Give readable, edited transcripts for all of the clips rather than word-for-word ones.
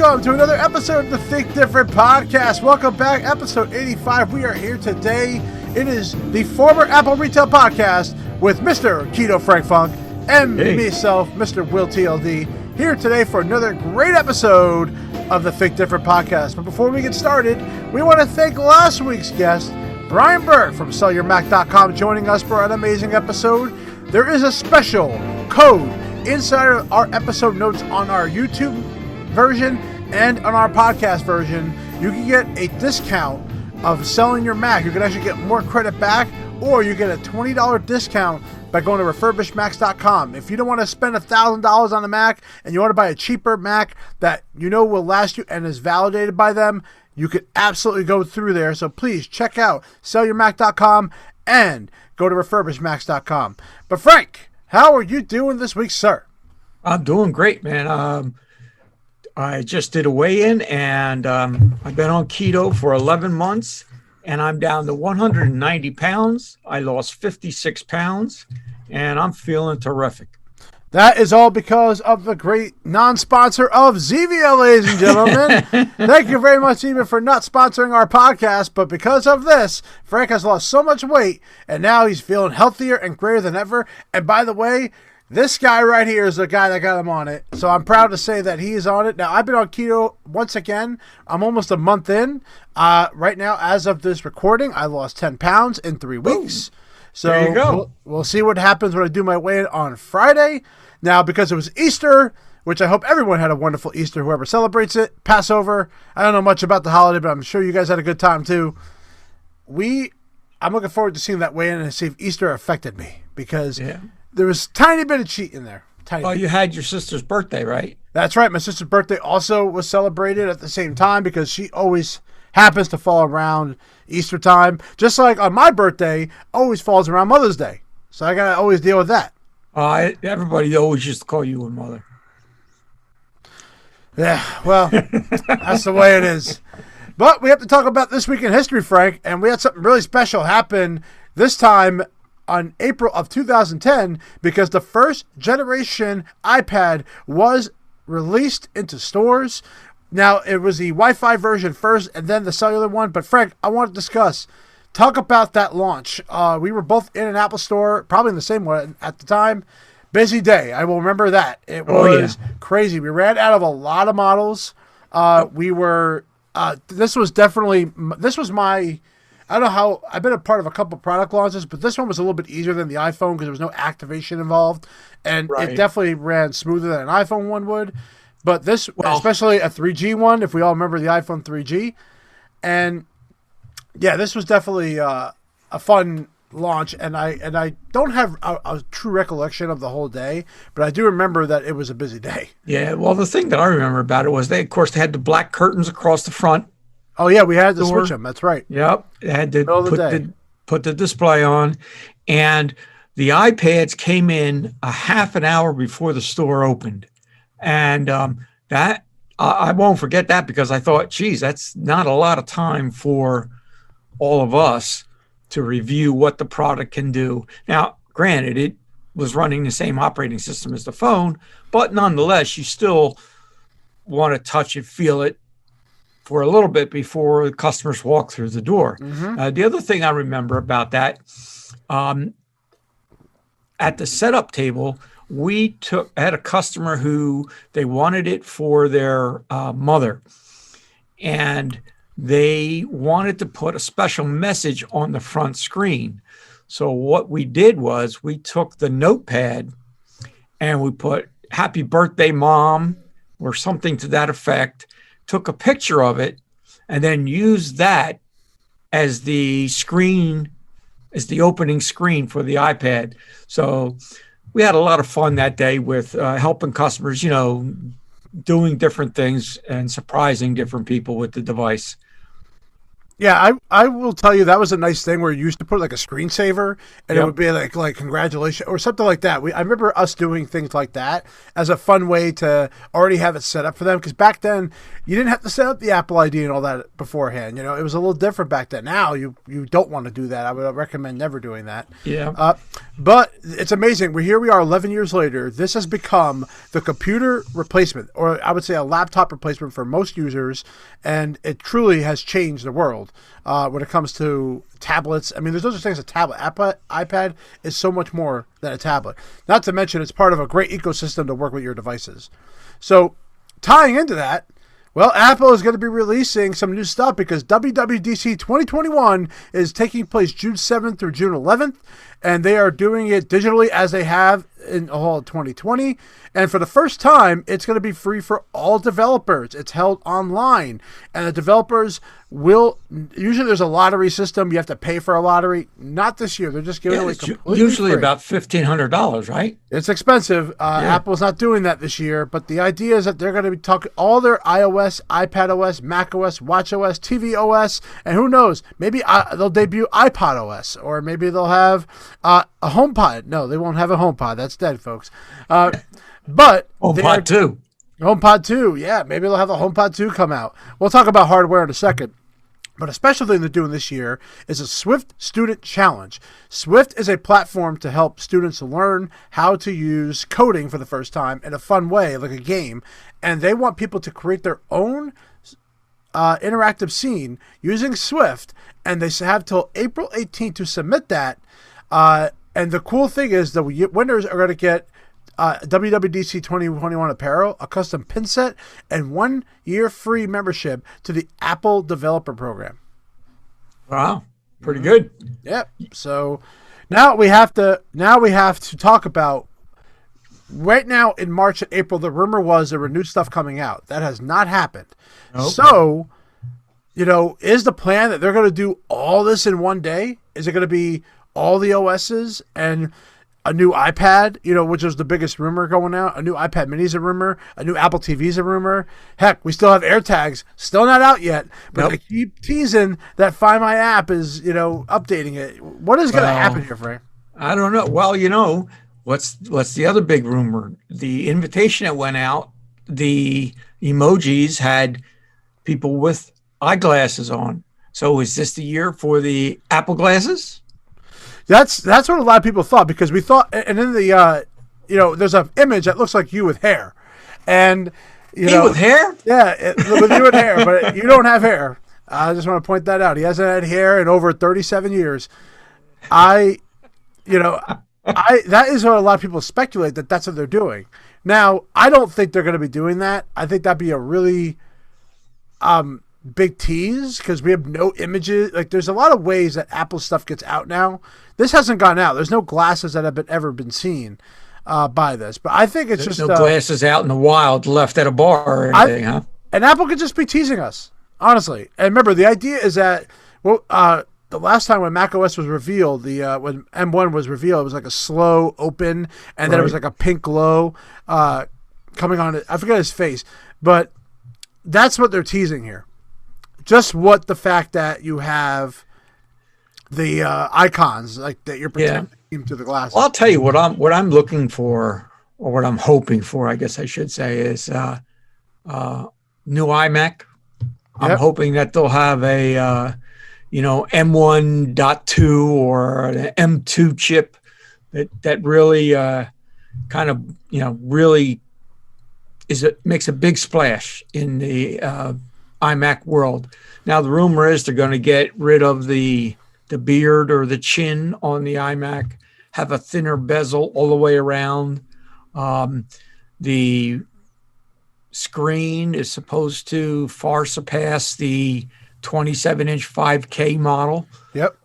welcome to another episode of the Think Different podcast. Welcome back, episode 85. We are here today. It is the former Apple Retail Podcast with Mr. Keto Frank Funk and myself, Mr. Will TLD, here today for another great episode of the Think Different podcast. But before we get started, we want to thank last week's guest, Brian Burke from SellYourMac.com, joining us for an amazing episode. There is a special code inside our episode notes on our YouTube version and on our podcast version. You can get a discount of selling your Mac. You can actually get more credit back, or you get a $20 discount by going to refurbishedmacs.com. If you don't want to spend $1,000 on a Mac and you want to buy a cheaper Mac that you know will last you and is validated by them, you could absolutely go through there. So please check out sellyourmac.com and go to refurbishedmacs.com. But Frank, how are you doing this week, sir? I'm doing great, man. I just did a weigh-in, and I've been on keto for 11 months, and I'm down to 190 pounds. I lost 56 pounds, and I'm feeling terrific. That is all because of the great non-sponsor of Zevia, ladies and gentlemen. Thank you very much, Zevia, for not sponsoring our podcast, but because of this, Frank has lost so much weight, and now he's feeling healthier and greater than ever. And by the way, this guy right here is the guy that got him on it. So I'm proud to say that he is on it. Now, I've been on keto once again. I'm almost a month in. Right now, as of this recording, I lost 10 pounds in 3 weeks. So there you go. We'll see what happens when I do my weigh-in on Friday. Now, because it was Easter, which I hope everyone had a wonderful Easter, whoever celebrates it, Passover. I don't know much about the holiday, but I'm sure you guys had a good time too. I'm looking forward to seeing that weigh-in and see if Easter affected me, because there was a tiny bit of cheat in there. You had your sister's birthday, right? That's right. My sister's birthday also was celebrated at the same time, because she always happens to fall around Easter time. Just like on my birthday, always falls around Mother's Day. So I got to always deal with that. Everybody always used to call you a mother. Yeah, well, that's the way it is. But we have to talk about this week in history, Frank, and we had something really special happen this time on April of 2010, because the first generation iPad was released into stores. Now, it was the Wi-Fi version first and then the cellular one. But Frank, I want to talk about that launch. We were both in an Apple store, probably in the same one at the time. Busy day. I will remember that. It was crazy. We ran out of a lot of models. This was my, I don't know how, I've been a part of a couple product launches, but this one was a little bit easier than the iPhone because there was no activation involved. And it definitely ran smoother than an iPhone one would. But this, especially a 3G one, if we all remember the iPhone 3G. And yeah, this was definitely a fun launch. And I don't have a true recollection of the whole day, but I do remember that it was a busy day. Yeah, well, the thing that I remember about it was they had the black curtains across the front. Oh, yeah, we had to switch them. That's right. Yep. They had to put the display on. And the iPads came in a half an hour before the store opened. And that I won't forget that, because I thought, geez, that's not a lot of time for all of us to review what the product can do. Now, granted, it was running the same operating system as the phone, but nonetheless, you still want to touch it, feel it for a little bit before the customers walk through the door. Mm-hmm. The other thing I remember about that, at the setup table, we had a customer who they wanted it for their mother, and they wanted to put a special message on the front screen. So what we did was we took the notepad and we put "Happy Birthday, Mom" or something to that effect, took a picture of it, and then used that as the screen, as the opening screen for the iPad. So we had a lot of fun that day with helping customers, doing different things and surprising different people with the device. Yeah, I will tell you that was a nice thing where you used to put like a screensaver and it Yep. would be like congratulations or something like that. I remember us doing things like that as a fun way to already have it set up for them because back then you didn't have to set up the Apple ID and all that beforehand. It was a little different back then. Now you don't want to do that. I would recommend never doing that. Yeah. But it's amazing. Here we are 11 years later. This has become the computer replacement, or I would say a laptop replacement for most users, and it truly has changed the world when it comes to tablets. I mean, there's no such thing as a tablet. iPad is so much more than a tablet. Not to mention it's part of a great ecosystem to work with your devices. So tying into that, well, Apple is going to be releasing some new stuff because WWDC 2021 is taking place June 7th through June 11th, and they are doing it digitally as they have in all of 2020. And for the first time, it's going to be free for all developers. It's held online, and the developers will. Usually, there's a lottery system. You have to pay for a lottery. Not this year. They're just giving away It's completely usually free. about $1,500, right? It's expensive. Apple's not doing that this year, but the idea is that they're going to be talking all their iOS, iPadOS, macOS, watchOS, tvOS, and who knows? Maybe they'll debut iPodOS, or maybe they'll have a HomePod. No, they won't have a HomePod. That's dead, folks. But HomePod 2. HomePod 2, yeah, maybe they'll have the HomePod 2 come out. We'll talk about hardware in a second. But a special thing they're doing this year is a Swift Student Challenge. Swift is a platform to help students learn how to use coding for the first time in a fun way, like a game. And they want people to create their own interactive scene using Swift. And they have till April 18th to submit that. And the cool thing is the winners are going to get WWDC 2021 apparel, a custom pin set, and 1 year free membership to the Apple Developer Program. Wow, pretty good. Yep. So now we have to talk about right now in March and April. The rumor was there were new stuff coming out. That has not happened. Okay. So, is the plan that they're going to do all this in one day? Is it going to be all the OSs and a new iPad, which was the biggest rumor going out? A new iPad mini is a rumor. A new Apple TV is a rumor. Heck, we still have AirTags, still not out yet. But They keep teasing that Find My app is, updating it. What is going to happen here, Frank? I don't know. Well, what's the other big rumor? The invitation that went out, the emojis had people with eyeglasses on. So is this the year for the Apple glasses? That's what a lot of people thought, because we thought, and in the there's an image that looks like you with hair, and Me with hair? Yeah, with you with hair, but you don't have hair. I just want to point that out. He hasn't had hair in over 37 years. That is what a lot of people speculate that's what they're doing. Now, I don't think they're going to be doing that. I think that'd be a really big tease, because we have no images. Like, there's a lot of ways that Apple stuff gets out now. This hasn't gone out. There's no glasses that have ever been seen by this. But I think it's There's just no glasses out in the wild left at a bar or anything, huh? And Apple could just be teasing us, honestly. And remember, the idea is that the last time when macOS was revealed, when M1 was revealed, it was like a slow open, and then it was like a pink glow coming on it. I forget his face, but that's what they're teasing here. Just what the fact that you have the icons like that you're pretending to the glasses. Well, I'll tell you what I'm looking for, or what I'm hoping for, I guess I should say, is new iMac. I'm hoping that they'll have a M1.2 or an M2 chip that really kind of really makes a big splash in the iMac world. Now the rumor is they're going to get rid of the beard or the chin on the iMac, have a thinner bezel all the way around. The screen is supposed to far surpass the 27-inch 5K model. Yep.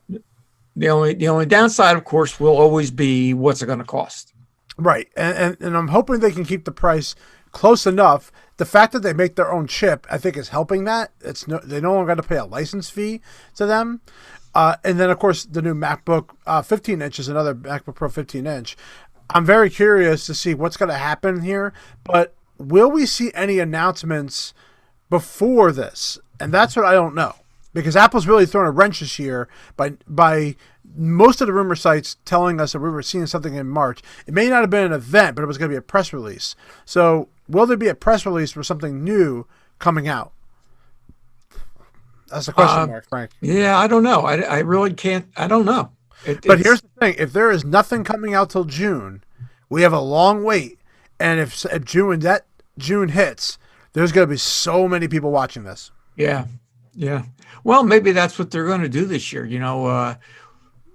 The only downside, of course, will always be what's it going to cost. Right, and I'm hoping they can keep the price close enough. The fact that they make their own chip, I think, is helping that. They no longer got to pay a license fee to them. And then, of course, the new MacBook 15 inch is another MacBook Pro 15 inch. I'm very curious to see what's going to happen here. But will we see any announcements before this? And that's what I don't know. because Apple's really thrown a wrench this year by most of the rumor sites telling us that we were seeing something in March. It may not have been an event, but it was going to be a press release. So will there be a press release for something new coming out? That's the question mark, Frank. Yeah, I don't know. I really can't. I don't know. But here's the thing. If there is nothing coming out till June, we have a long wait. And if June hits, there's going to be so many people watching this. Yeah. Yeah. Well, maybe that's what they're going to do this year.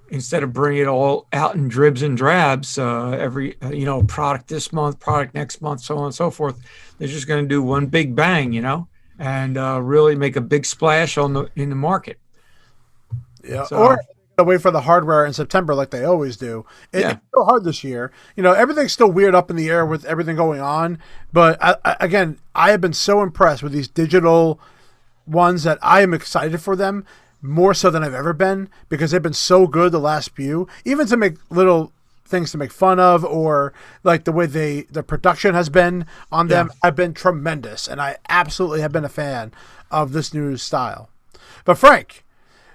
Instead of bringing it all out in dribs and drabs, every, product this month, product next month, so on and so forth. They're just going to do one big bang, and really make a big splash in the market. Yeah. So, or wait for the hardware in September like they always do. It's so hard this year. Everything's still weird up in the air with everything going on. But I have been so impressed with these digital ones that I am excited for them more so than I've ever been, because they've been so good the last few, even to make little things to make fun of, or like the way the production has been on them have been tremendous. And I absolutely have been a fan of this new style. But Frank,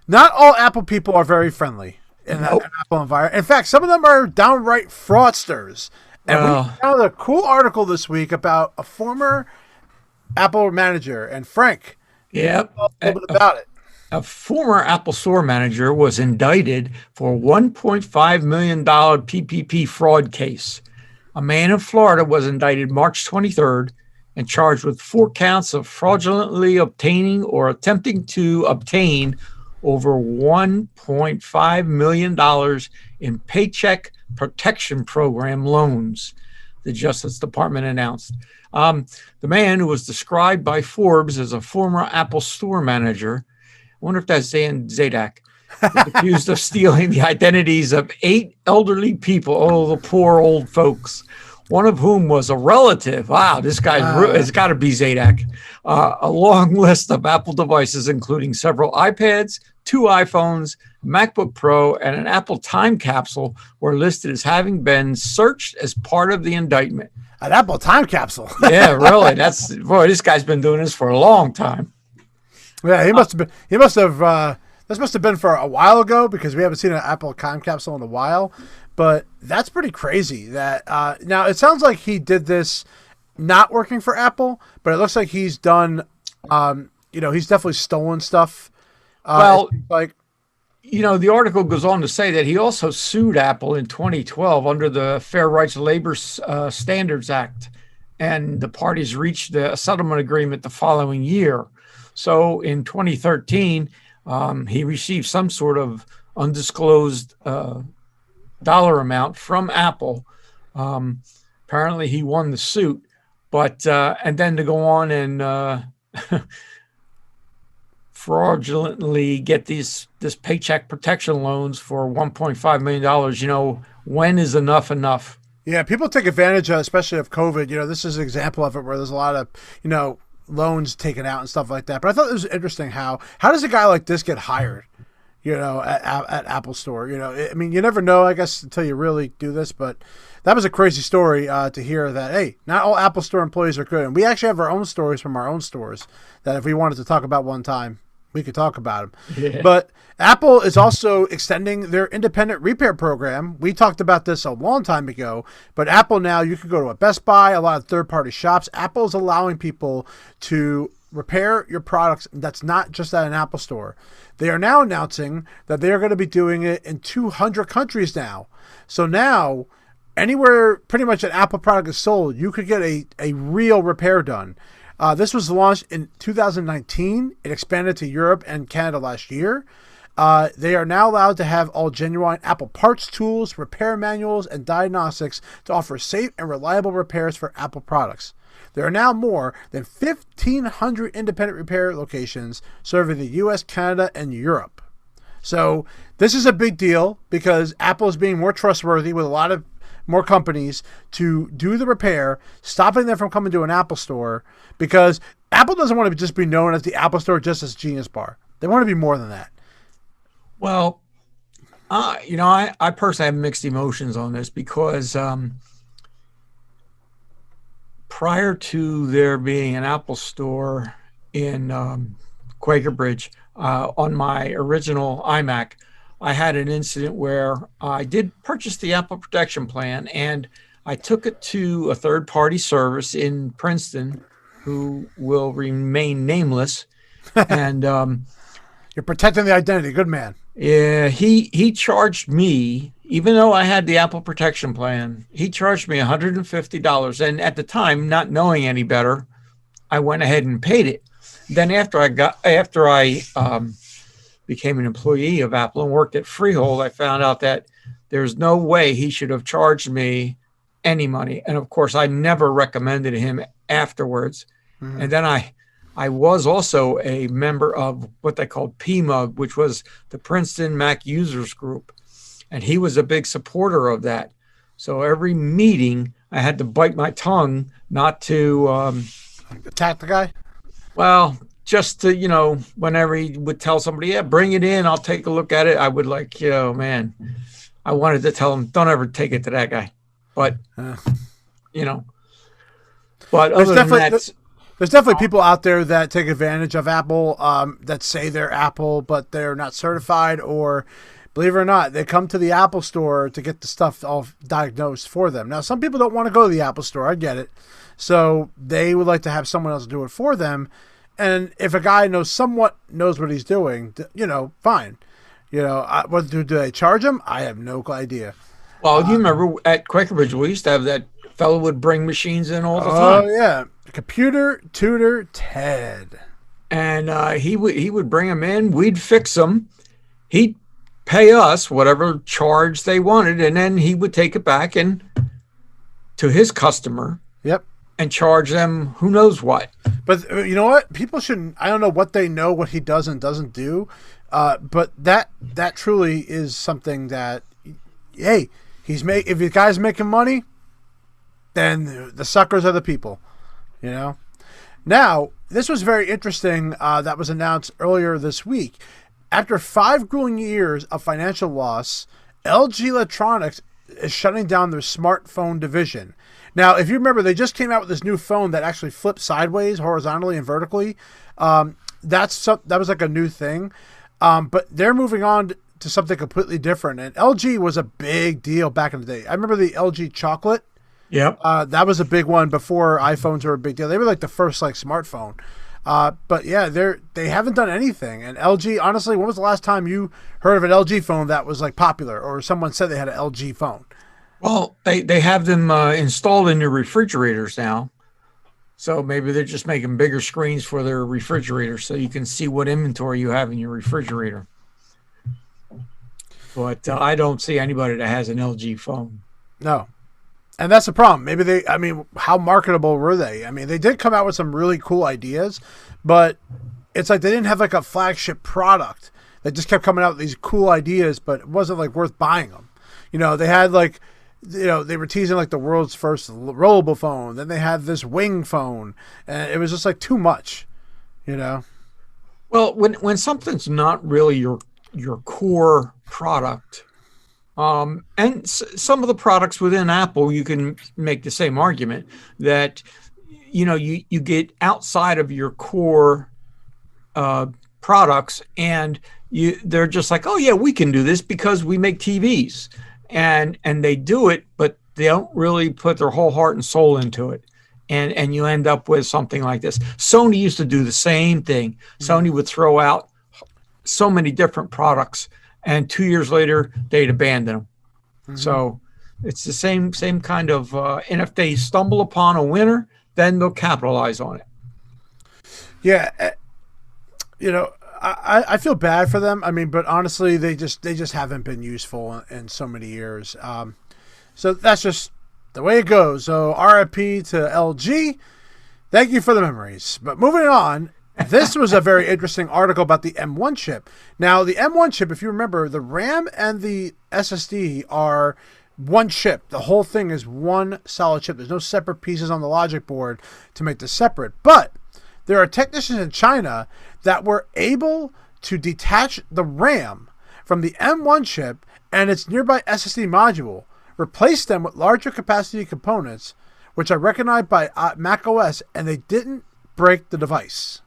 not all Apple people are very friendly in that Apple environment. In fact, some of them are downright fraudsters. And we found a cool article this week about a former Apple manager. And Frank, tell us a little bit about it. A former Apple Store manager was indicted for a $1.5 million PPP fraud case. A man in Florida was indicted March 23rd and charged with 4 counts of fraudulently obtaining or attempting to obtain over $1.5 million in Paycheck Protection Program loans, the Justice Department announced. The man, who was described by Forbes as a former Apple Store manager, I wonder if that's Dan Zadak, was accused of stealing the identities of 8 elderly people, the poor old folks, one of whom was a relative. Wow, this guy's it's got to be Zadak. A long list of Apple devices, including several iPads, 2 iPhones, MacBook Pro, and an Apple time capsule, were listed as having been searched as part of the indictment. An Apple time capsule? Yeah, really. This guy's been doing this for a long time. Yeah, he must have been. He must have. This must have been for a while ago, because we haven't seen an Apple time capsule in a while. But that's pretty crazy. That now it sounds like he did this not working for Apple, but it looks like he's done. He's definitely stolen stuff. The article goes on to say that he also sued Apple in 2012 under the Fair Rights Labor Standards Act, and the parties reached a settlement agreement the following year. So in 2013, he received some sort of undisclosed dollar amount from Apple. Apparently, he won the suit, but and then to go on and fraudulently get this paycheck protection loans for $1.5 million. When is enough? Yeah, people take advantage of, especially of COVID. This is an example of it, where there's a lot of loans taken out and stuff like that. But I thought it was interesting how does a guy like this get hired, at Apple Store? You never know, I guess, until you really do this. But that was a crazy story to hear that, hey, not all Apple Store employees are good. And we actually have our own stories from our own stores that if we wanted to talk about one time, we could talk about them. Yeah. But Apple is also extending their independent repair program. We talked about this a long time ago, but Apple now, you can go to a Best Buy, a lot of third-party shops. Apple is allowing people to repair your products that's not just at an Apple Store. They are now announcing that they are going to be doing it in 200 countries now. So now, anywhere pretty much an Apple product is sold, you could get a real repair done. This was launched in 2019. It expanded to Europe and Canada last year. They are now allowed to have all genuine Apple parts, tools, repair manuals, and diagnostics to offer safe and reliable repairs for Apple products. There are now more than 1,500 independent repair locations serving the U.S., Canada, and Europe. So this is a big deal, because Apple is being more trustworthy with a lot of more companies to do the repair, stopping them from coming to an Apple Store, because Apple doesn't want to just be known as the Apple Store, just as Genius Bar. They want to be more than that. Well, I personally have mixed emotions on this, because prior to there being an Apple Store in Quaker Bridge, on my original iMac, I had an incident where I did purchase the Apple Protection Plan, and I took it to a third-party service in Princeton, who will remain nameless. And You're protecting the identity. Good man. yeah, he charged me, even though I had the Apple Protection Plan, he charged me $150. And at the time, not knowing any better, I went ahead and paid it. Then after I became an employee of Apple and worked at Freehold, I found out that there's no way he should have charged me any money. And of course, I never recommended him afterwards. Mm-hmm. And then I was also a member of what they called PMUG, which was the Princeton Mac Users Group. And he was a big supporter of that. So every meeting, I had to bite my tongue not to attack the guy. Well, just to, whenever he would tell somebody, yeah, bring it in, I'll take a look at it. I would man, I wanted to tell him, don't ever take it to that guy. But, but other than that, there's definitely people out there that take advantage of Apple, that say they're Apple, but they're not certified, or believe it or not, they come to the Apple store to get the stuff all diagnosed for them. Now, some people don't want to go to the Apple store. I get it. So they would like to have someone else do it for them. And if a guy knows what he's doing, fine. What do they charge him? I have no idea. Well, you remember at Quakerbridge, we used to have that fellow would bring machines in all the time. Oh, yeah. Computer tutor Ted. And he would bring them in. We'd fix them. He'd pay us whatever charge they wanted, and then he would take it back and to his customer. Yep. And charge them who knows what. But you know what? People shouldn't. I don't know what they know, what he does and doesn't do. But that truly is something that, hey, if the guy's making money, then the suckers are the people. Now, this was very interesting. That was announced earlier this week. After 5 grueling years of financial loss, LG Electronics is shutting down their smartphone division. Now, if you remember, they just came out with this new phone that actually flips sideways, horizontally, and vertically. That was like a new thing. But they're moving on to something completely different. And LG was a big deal back in the day. I remember the LG Chocolate. Yep. That was a big one before iPhones were a big deal. They were like the first smartphone. But yeah, they haven't done anything. And LG, honestly, when was the last time you heard of an LG phone that was popular, or someone said they had an LG phone? Well, they have them installed in your refrigerators now. So maybe they're just making bigger screens for their refrigerators so you can see what inventory you have in your refrigerator. But I don't see anybody that has an LG phone. No. And that's the problem. How marketable were they? They did come out with some really cool ideas, but it's like they didn't have a flagship product. They just kept coming out with these cool ideas, but it wasn't worth buying them. They had they were teasing the world's first rollable phone. Then they had this wing phone, and it was just too much, Well, when something's not really your core product, and some of the products within Apple, you can make the same argument that you get outside of your core products, and they're just like, oh yeah, we can do this because we make TVs. And they do it, but they don't really put their whole heart and soul into it. And you end up with something like this. Sony used to do the same thing. Mm-hmm. Sony would throw out so many different products, and 2 years later, they'd abandon them. Mm-hmm. So it's the same kind of, and if they stumble upon a winner, then they'll capitalize on it. Yeah. I feel bad for them. But honestly, they just haven't been useful in so many years. So that's just the way it goes. So RIP to LG. Thank you for the memories. But moving on, this was a very interesting article about the M1 chip. Now, the M1 chip, if you remember, the RAM and the SSD are one chip. The whole thing is one solid chip. There's no separate pieces on the logic board to make this separate. But there are technicians in China that were able to detach the RAM from the M1 chip and its nearby SSD module, replace them with larger capacity components, which are recognized by macOS, and they didn't break the device.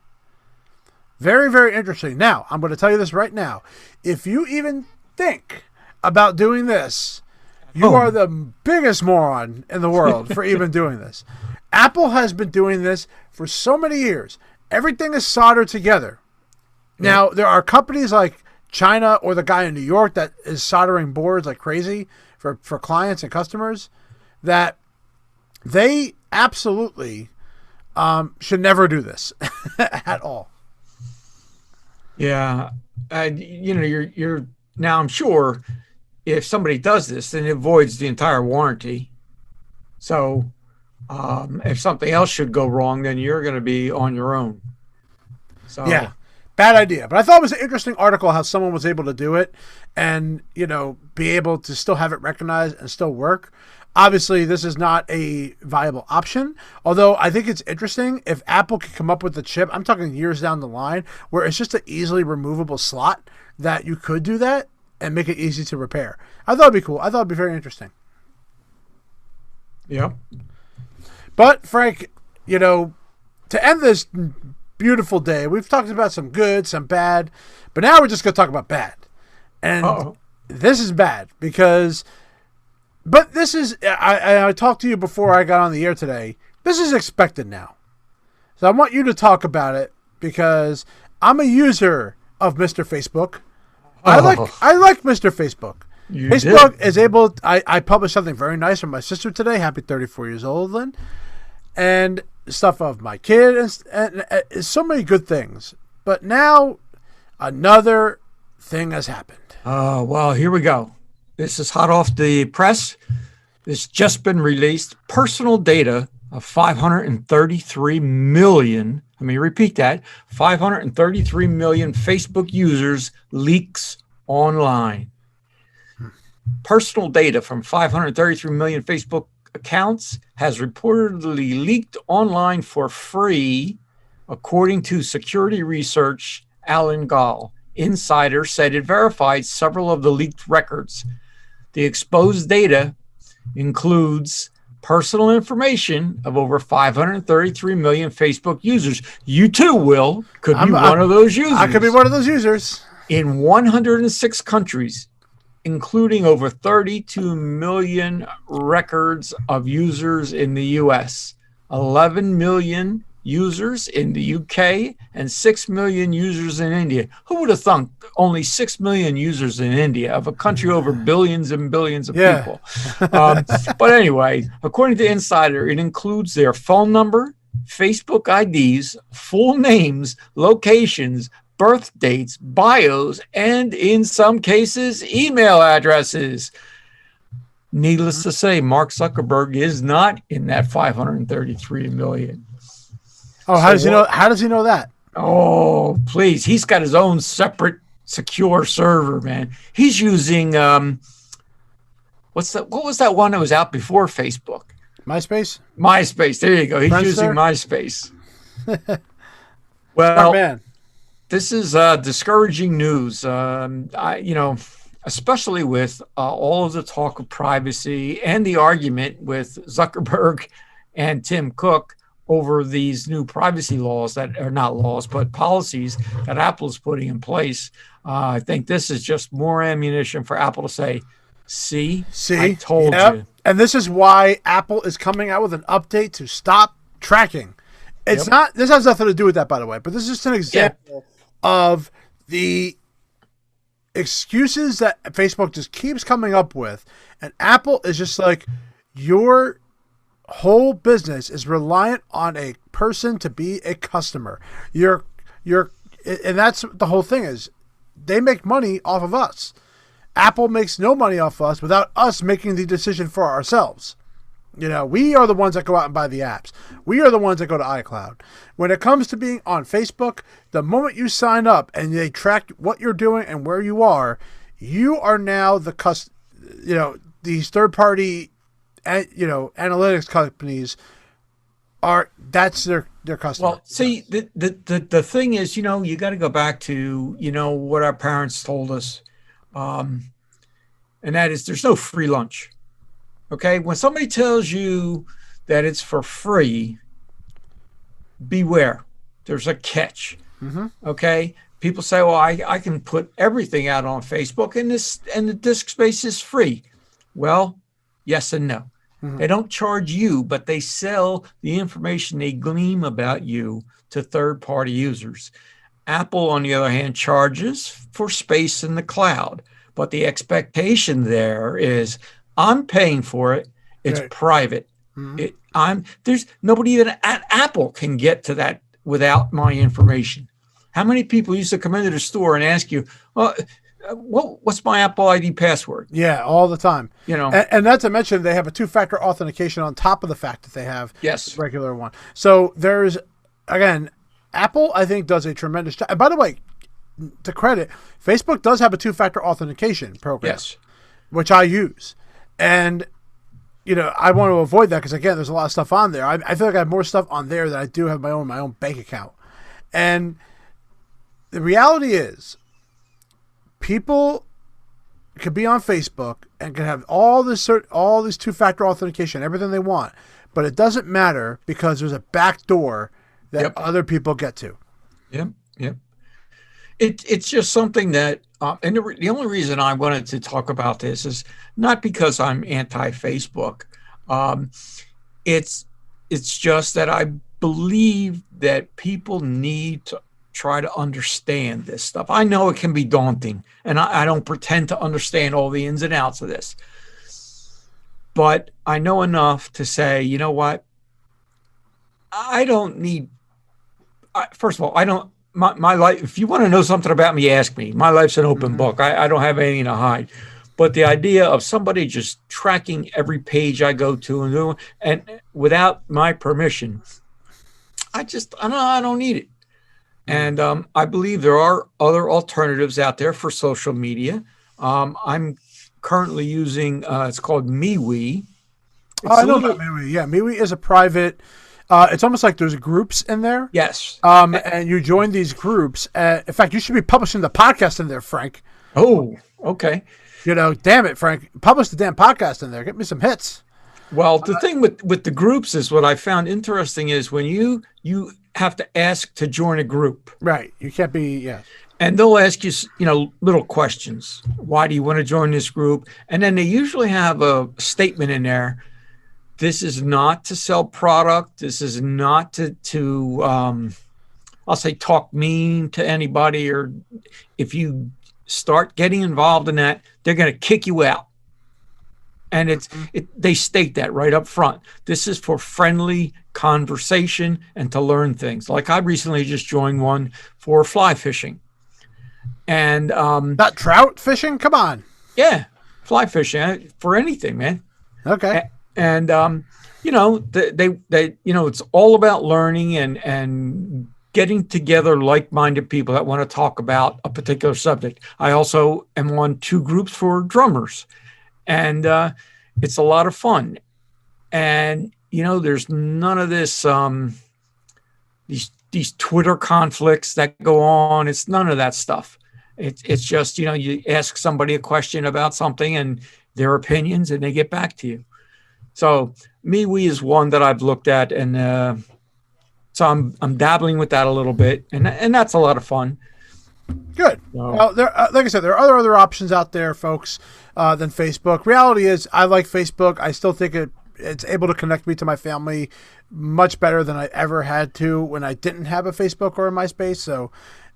Very, very interesting. Now, I'm going to tell you this right now. If you even think about doing this, you are the biggest moron in the world for even doing this. Apple has been doing this for so many years. Everything is soldered together. Now, there are companies like China or the guy in New York that is soldering boards like crazy for clients and customers that they absolutely should never do this at all. Yeah. You're now, I'm sure if somebody does this, then it voids the entire warranty. So if something else should go wrong, then you're going to be on your own. So yeah, bad idea. But I thought it was an interesting article how someone was able to do it and, be able to still have it recognized and still work. Obviously, this is not a viable option, although I think it's interesting if Apple could come up with a chip, I'm talking years down the line, where it's just an easily removable slot that you could do that and make it easy to repair. I thought it'd be cool. I thought it'd be very interesting. Yeah. But, Frank, to end this beautiful day, we've talked about some good, some bad, but now we're just going to talk about bad. And this is bad because... But this is, I talked to you before I got on the air today. This is expected now. So I want you to talk about it because I'm a user of Mr. Facebook. I like Mr. Facebook. Facebook is able, I published something very nice from my sister today. Happy 34 years old, Lynn. And stuff of my kid and so many good things. But now another thing has happened. Well, here we go. This is hot off the press. It's just been released. Personal data of 533 million. Let me repeat that. 533 million Facebook users leaks online. Personal data from 533 million Facebook accounts has reportedly leaked online for free, according to security research Alan Gall. Insider said it verified several of the leaked records. The exposed data includes personal information of over 533 million Facebook users. You too, Will, could be one of those users. I could be one of those users. In 106 countries, including over 32 million records of users in the U.S., 11 million users in the UK, and 6 million users in India. Who would have thunk only 6 million users in India of a country over billions and billions of people? But anyway, according to Insider, it includes their phone number, Facebook IDs, full names, locations, birth dates, bios, and in some cases, email addresses. Needless to say, Mark Zuckerberg is not in that 533 million. Oh, how does he know? How does he know that? Oh, please! He's got his own separate secure server, man. He's using what was that one that was out before Facebook? MySpace. MySpace. There you go. He's using MySpace. Well, man, this is discouraging news. Especially with all of the talk of privacy and the argument with Zuckerberg and Tim Cook over these new privacy laws that are not laws, but policies that Apple is putting in place. I think this is just more ammunition for Apple to say, see, I told you. And this is why Apple is coming out with an update to stop tracking. It's not, this has nothing to do with that, by the way, but this is just an example of the excuses that Facebook just keeps coming up with. And Apple is just like, your whole business is reliant on a person to be a customer. And that's the whole thing is they make money off of us. Apple makes no money off us without us making the decision for ourselves. We are the ones that go out and buy the apps. We are the ones that go to iCloud. When it comes to being on Facebook, the moment you sign up and they track what you're doing and where you are now these third-party analytics companies that's their customer. Well, see, the thing is, you got to go back to, what our parents told us. And that is there's no free lunch. Okay. When somebody tells you that it's for free, beware. There's a catch. Okay. People say, well, I can put everything out on Facebook and the disk space is free. Well, yes and no. They don't charge you, but they sell the information they glean about you to third-party users. Apple, on the other hand, charges for space in the cloud. But the expectation there is I'm paying for it. It's private. There's nobody even at Apple can get to that without my information. How many people used to come into the store and ask you, well, what's my Apple ID password? Yeah, all the time. And not to mention they have a two-factor authentication on top of the fact that they have the regular one. So there's, again, Apple, I think, does a tremendous job. And by the way, to credit, Facebook does have a two-factor authentication program, which I use. And, I want to avoid that because, again, there's a lot of stuff on there. I feel like I have more stuff on there than I do have my own bank account. And the reality is, people could be on Facebook and can have all these two-factor authentication, everything they want, but it doesn't matter because there's a back door that other people get to. Yep. It's just something that, and the only reason I wanted to talk about this is not because I'm anti-Facebook. It's just that I believe that people need to try to understand this stuff. I know it can be daunting, and I don't pretend to understand all the ins and outs of this. But I know enough to say, you know what? I don't need, first of all, I don't, my life, if you want to know something about me, ask me. My life's an open book. I don't have anything to hide. But the idea of somebody just tracking every page I go to and without my permission, I don't need it. And I believe there are other alternatives out there for social media. I'm currently using, it's called MeWe. I know about MeWe. Yeah, MeWe is a private, it's almost like there's groups in there. Yes. And you join these groups. In fact, you should be publishing the podcast in there, Frank. Oh, okay. Damn it, Frank. Publish the damn podcast in there. Get me some hits. Well, the thing with the groups is what I found interesting is when you have to ask to join a group. Right. You can't be, And they'll ask you, little questions. Why do you want to join this group? And then they usually have a statement in there. This is not to sell product. This is not to I'll say, talk mean to anybody. Or if you start getting involved in that, they're going to kick you out. And they state that right up front. This is for friendly conversation and to learn things. Like I recently just joined one for fly fishing. And not trout fishing? Come on. Yeah, fly fishing for anything, man. Okay. And they it's all about learning and getting together like-minded people that want to talk about a particular subject. I also am on 2 groups for drummers. And it's a lot of fun. And, there's none of this, these Twitter conflicts that go on. It's none of that stuff. It's just, you ask somebody a question about something and their opinions and they get back to you. So MeWe is one that I've looked at. And so I'm dabbling with that a little bit. And that's a lot of fun. Good. Well, like I said, there are other options out there, folks, than Facebook. Reality is, I like Facebook. I still think it's able to connect me to my family much better than I ever had to when I didn't have a Facebook or a MySpace. So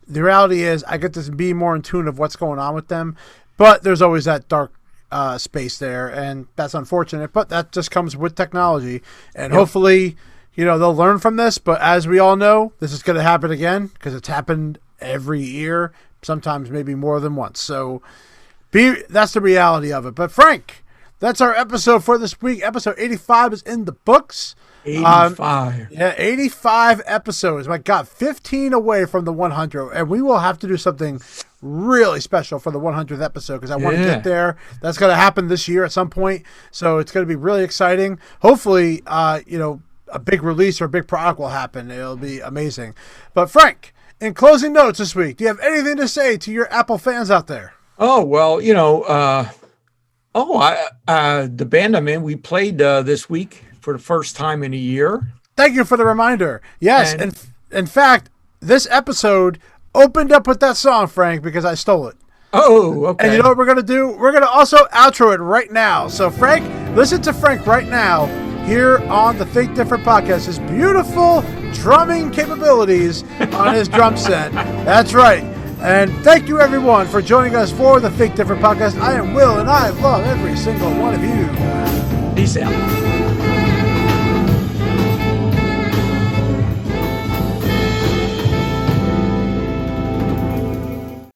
the reality is, I get to be more in tune of what's going on with them. But there's always that dark space there, and that's unfortunate. But that just comes with technology, and hopefully, they'll learn from this. But as we all know, this is going to happen again because it's happened every year, sometimes maybe more than once. So that's the reality of it. But Frank, that's our episode for this week. Episode 85 is in the books. 85. 85 episodes. My God, 15 away from the 100. And we will have to do something really special for the 100th episode because I want to get there. That's going to happen this year at some point. So it's going to be really exciting. Hopefully, a big release or a big product will happen. It'll be amazing. But Frank, in closing notes this week, do you have anything to say to your Apple fans out there? Oh, well, the band I'm in, we played this week for the first time in a year. Thank you for the reminder. Yes. And in fact, this episode opened up with that song, Frank, because I stole it. Oh, okay. And you know what we're going to do? We're going to also outro it right now. So, Frank, listen to Frank right now here on the Think Different podcast. His beautiful drumming capabilities on his drum set. That's right. And thank you, everyone, for joining us for the Think Different podcast. I am Will, and I love every single one of you. Peace out.